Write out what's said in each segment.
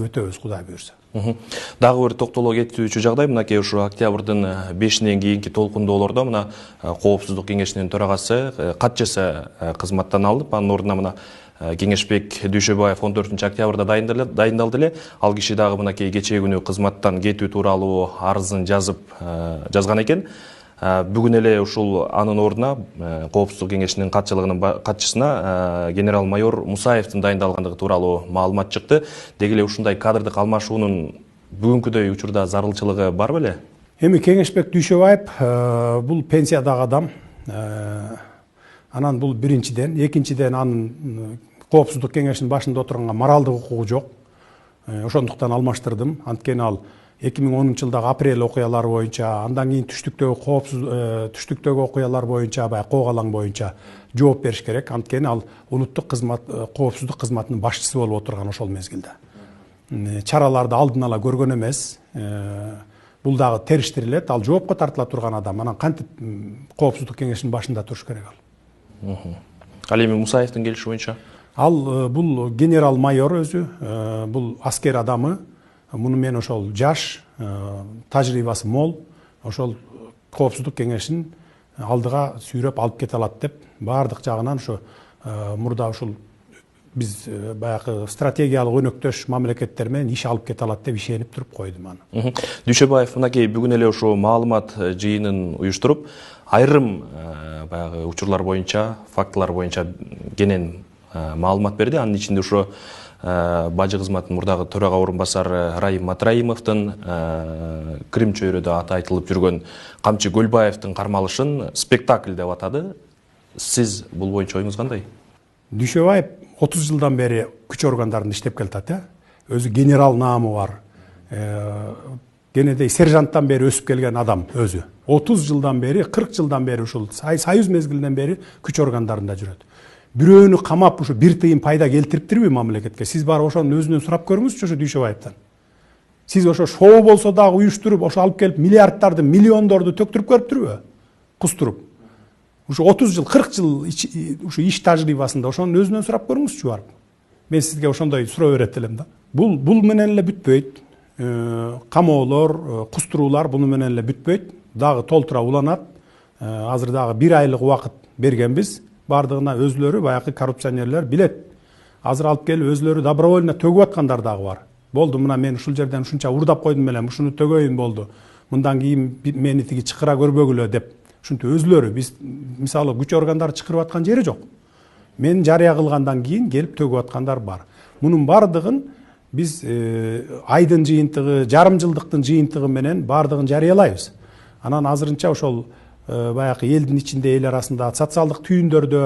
басып өтөбүз, Кудай буйрса. Дагы бир токтоло кетүүчү жагдай мынакей ушу октябрдын 5-нен кийинки толкундоолордо мына Коопсуздук кеңешинин төрагасы катчысы кызматтан алынып, анын ордуна мына Кеңешбек Дүйшөбаев 14 октябрда дайындалды эле. Ал киши дагы мынакей кечээ күнү кызматтан кетүү тууралуу арызын жазган экен. Бүгүн эле ушул анын ордуна Коопсуздук кеңешинин катчысына генерал-майор Мусаевдин дайындалгандыгы тууралуу маалымат чыкты. Деги эле ушундай кадрдык алмашуунун бүгүнкүдөй учурда зарылчылыгы бар беле? Эми Кеңешбек Дүйшөбаев бул пенсиядагы адам. Анан бул биринчиден, экинчиден анын Коопсуздук кеңешинин башында отурганга моралдык укугу жок. Ошондуктан алмаштырдым. Анткени ал 2010-жылдагы апрель окуялары боюнча, андан кийин түштүктөгү окуялар боюнча, Коогалаң боюнча жооп бериш керек. Анткени ал улуттук коопсуздук кызматынын башчысы болуп отурган ошол мезгилде. Чараларды алдын ала көргөн эмес. Бул дагы териштирилет, ал жоопко тартыла турган адам. Анан кантип Коопсуздук кеңешинин башында туруш керек ал? Ал эми Мусаевдин келиши боюнча? Ал бул генерал-майор өзү, бул аскер адамы. Муну мен ошол жаш, тажрыйбасы мол, ошол Коопсуздук кеңешин алдыга сүйрөп алып кете алат деп, баардык жагынан ошо мурда ушул биз баягы стратегиялык өнөктөш мамлекеттер менен иш алып кете алат деп ишенип туруп койдум аны. Дүйшөбаев мынакей бүгүн эле ошо маалымат жыйынын уюштуруп, айрым баягы учурлар боюнча, фактылар боюнча кенен маалымат берди. Анын ичинде ошо бажы кызматтын мурдагы төрага орун басары Райым Матраимовдун, Крим чөйрөдө аты айтылып жүргөн Камчы Көлбаевдин кармалышын спектакль деп атады. Сиз бул боюнча оюңуз кандай? Дүйшөбаев 30 жылдан бери күч органдарында иштеп келатат. Өзү генерал наамы бар. Кенедей сержанттан бери өсүп келген адам өзү. 30 жылдан бери, 40 жылдан бери ушул союз мезгилинен бери күч органдарында жүрөт. Бирөөнү камап ушу бир тыйын пайда келтириптирби мамлекетке? Сиз барып ошонун өзүнөн сурап көрүңүзчү ошо Дүйшөбаевден. Сиз ошо шоу болсо дагы уюштуруп, ошо алып келип миллиарддарды, миллиондорду төктүрүп көрүптүрбү? Кустуруп. Ушу 30 жыл, 40 жыл ушу иш тажрыйбасында ошонун өзүнөн сурап көрүңүзчү барып. Мен сизге ошондой суроо берет элем да. Бул менен эле бүтпөйт. Камоолор, кустуруулар буну менен эле бүтпөйт. Дагы толтура уланат. Азыр дагы 1 айлык убакыт бергенбиз. Бардыгына өзлөрү баягы коррупционерлер билет. Азыр алып келип өзлөрү добровольно төгүп аткандар дагы бар. Болду, мына мен ушул жерден ушунча урдап койдум элем, ушуну төгөйүн болду. Мындан кийин мени тиги чыкыра көрбөгүлө деп. Ушинтип өзлөрү, биз мисалы күч органдары чыкырып аткан жери жок. Мен жарыя кылгандан кийин келип төгүп аткандар бар. Мунун бардыгын биз айдын жыйынтыгы, жарым жылдыктын жыйынтыгы менен бардыгын жарыялайбыз. Анан азырынча ошол баягы элдин ичинде, эл арасында социалдык түйүндөрдө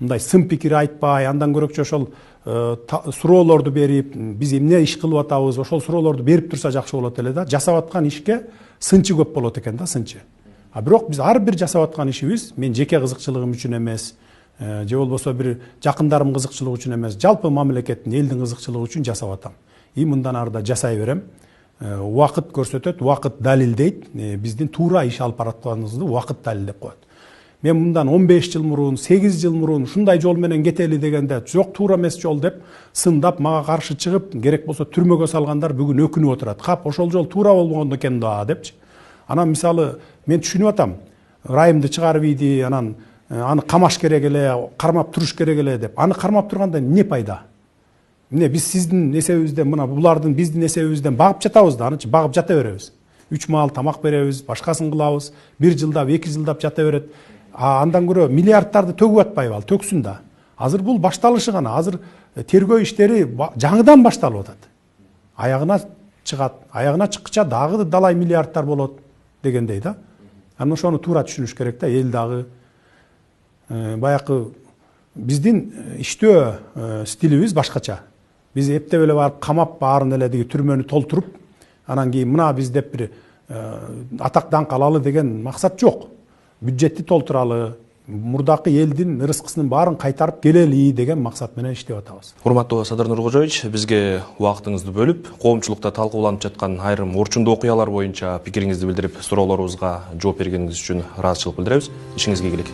мындай сын пикир айтпай, андан көрөкчө ошол суроолорду берип, биз эмне иш кылып атабыз, ошол суроолорду берип турса жакшы болот эле да. Жасап аткан ишке сынчы көп болот экен да, сынчы. Бирок биз ар бир жасап аткан ишибиз мен жеке кызыкчылыгым үчүн эмес, же болбосо бир жакындарым кызыкчылыгы үчүн эмес, жалпы мамлекеттин, элдин кызыкчылыгы үчүн жасап атам. Мындан ары да жасай берем. Убакыт көрсөтөт, убакыт далилдейт. Биздин туура иш алып баратканыбызды убакыт далилдеп коет. Мен мындан 15 жыл мурун, 8 жыл мурун ушундай жол менен кетели дегенде, жок туура эмес жол деп сындап мага каршы чыгып, керек болсо түрмөгө салгандар бүгүн өкүнүп отурат. Кап, ошол жол туура болбогон экен да депчи. Анан мисалы мен түшүнүп атам. Райымды чыгарып ийди, анан аны камаш керек эле, кармап туруш керек эле деп. Аны кармап турганда эмне пайда? Эмне биз сиздин эсебибизден, мына булардын биздин эсебибизден багып жатабыз да, анычы багып жата беребиз. 3 маал тамак беребиз, башкасын кылабыз, 1 жылдап, 2 жылдап жата берет. Андан көрө миллиарддарды төгүп атпайбы ал, төксүн да. Азыр бул башталышы гана. Азыр тергөө иштери жаңыдан башталып атат. Аягына чыгат, аягына чыккыча дагы далай миллиарддар болот дегендей да. Анан ошону туура түшүнүш керек да, эл дагы баягы биздин иштөө стилибиз башкача. Биз эптеп эле барып камап баарын эле деги түрмөнү толтуруп, анан кийин мына биз деп бир атак даңк алалы деген максат жок. Бюджетти толтуралы, мурдакы элдин ырыскысынын баарын кайтарып келели деген максат менен иштеп атабыз. Урматтуу Садыр Нуркожоевич, бизге убактыңызды бөлүп, коомчулукта талкууланып жаткан айрым орчундуу окуялар боюнча пикириңизди билдирип, суроолорубузга жооп бергениңиз үчүн ыраазычылык билдиребиз. Ишиңизге ийгилик.